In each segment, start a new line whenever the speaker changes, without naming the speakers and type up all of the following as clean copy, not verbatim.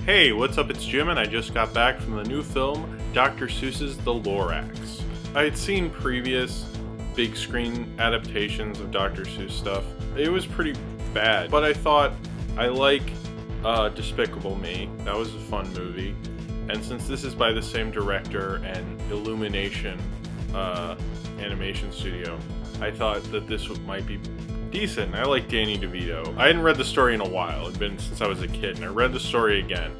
Hey, what's up? It's Jim, and I just got back from the new film, Dr. Seuss's The Lorax. I had seen previous big screen adaptations of Dr. Seuss stuff. It was pretty bad, but I thought I like Despicable Me. That was a fun movie. And since this is by the same director and Illumination animation studio, I thought that this might be decent. I like Danny DeVito. I hadn't read the story in a while. It'd been since I was a kid, and I read the story again.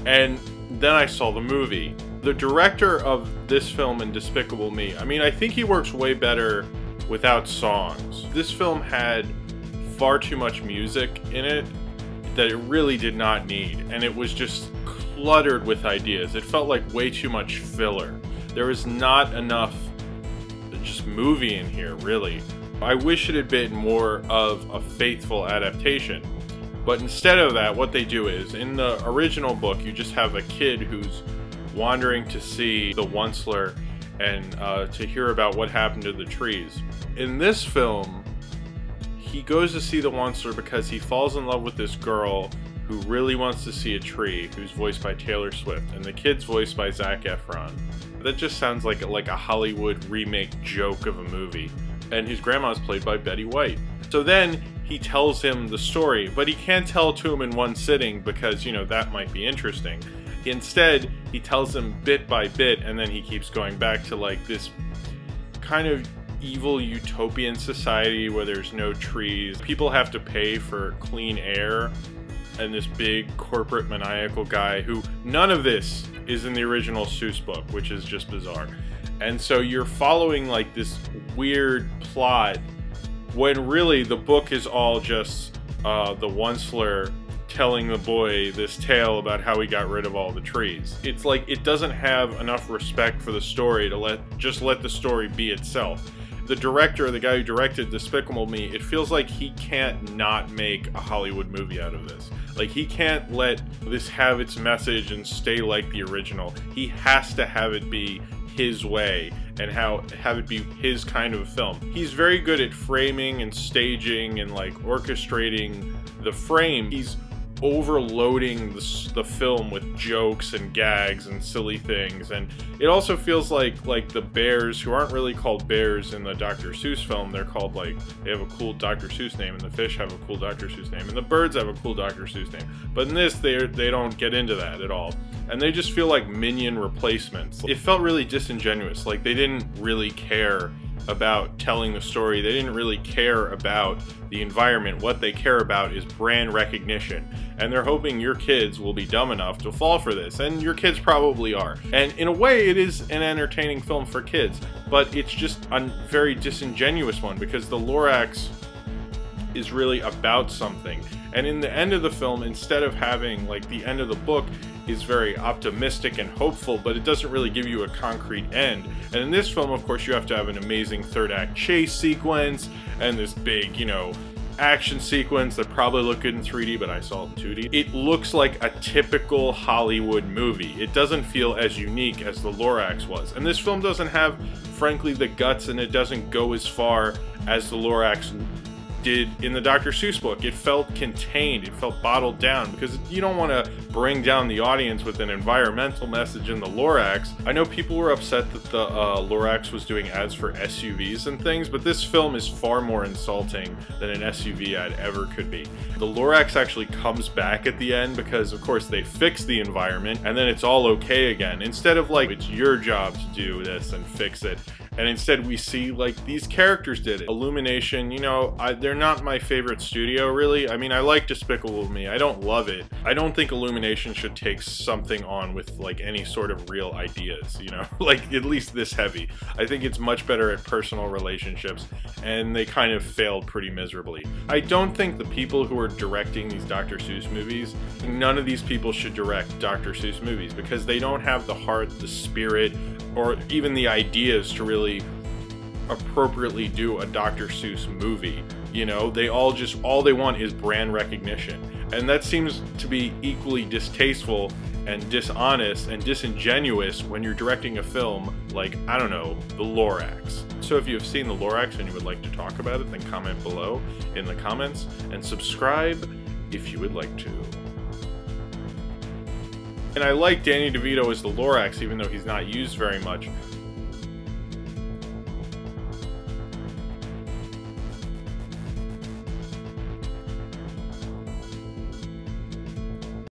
And then I saw the movie. The director of this film and Despicable Me, I mean, I think he works way better without songs. This film had far too much music in it that it really did not need, and it was just cluttered with ideas. It felt like way too much filler. There was not enough just movie in here, really. I wish it had been more of a faithful adaptation. But instead of that, what they do is, in the original book, you just have a kid who's wandering to see the Onceler and to hear about what happened to the trees. In this film, he goes to see the Onceler because he falls in love with this girl who really wants to see a tree, who's voiced by Taylor Swift, and the kid's voiced by Zac Efron. That just sounds like a Hollywood remake joke of a movie. And his grandma's played by Betty White. So then he tells him the story, but he can't tell it to him in one sitting because, you know, that might be interesting. Instead, he tells him bit by bit, and then he keeps going back to like this kind of evil utopian society where there's no trees. People have to pay for clean air, and this big corporate maniacal guy who none of this is in the original Seuss book, which is just bizarre. And so you're following like this weird plot when really the book is all just the Onceler telling the boy this tale about how he got rid of all the trees. It's like it doesn't have enough respect for the story to let the story be itself. The director, the guy who directed Despicable Me, it feels like he can't not make a Hollywood movie out of this. Like, he can't let this have its message and stay like the original. He has to have it be his way and have it be his kind of film. He's very good at framing and staging and like orchestrating the frame. He's overloading the film with jokes and gags and silly things, and it also feels like the bears, who aren't really called bears in the Dr. Seuss film, they're called like, they have a cool Dr. Seuss name, and the fish have a cool Dr. Seuss name, and the birds have a cool Dr. Seuss name. But in this, they don't get into that at all, and they just feel like minion replacements. It felt really disingenuous, like they didn't really care about telling the story. They didn't really care about the environment. What they care about is brand recognition, and they're hoping your kids will be dumb enough to fall for this, and your kids probably are. And in a way, it is an entertaining film for kids, but it's just a very disingenuous one because The Lorax is really about something. And in the end of the film, instead of having like the end of the book is very optimistic and hopeful, but it doesn't really give you a concrete end. And in this film, of course, you have to have an amazing third act chase sequence and this big, you know, action sequence that probably looked good in 3D, but I saw it in 2D. It looks like a typical Hollywood movie. It doesn't feel as unique as The Lorax was. And this film doesn't have, frankly, the guts, and it doesn't go as far as The Lorax did in the Dr. Seuss book. It felt contained, it felt bottled down, because you don't want to bring down the audience with an environmental message in the Lorax. I know people were upset that the Lorax was doing ads for SUVs and things, but this film is far more insulting than an SUV ad ever could be. The Lorax actually comes back at the end because, of course, they fix the environment, and then it's all okay again. Instead of like, it's your job to do this and fix it. And instead we see like these characters did it. Illumination, you know, they're not my favorite studio really. I mean, I like Despicable Me. I don't love it. I don't think Illumination should take something on with like any sort of real ideas, you know, like at least this heavy. I think it's much better at personal relationships, and they kind of failed pretty miserably. I don't think the people who are directing these Dr. Seuss movies, none of these people should direct Dr. Seuss movies because they don't have the heart, the spirit, or even the ideas to really appropriately do a Dr. Seuss movie. You know, all they want is brand recognition. And that seems to be equally distasteful and dishonest and disingenuous when you're directing a film like, I don't know, The Lorax. So if you have seen The Lorax and you would like to talk about it, then comment below in the comments, and subscribe if you would like to. And I like Danny DeVito as the Lorax, even though he's not used very much.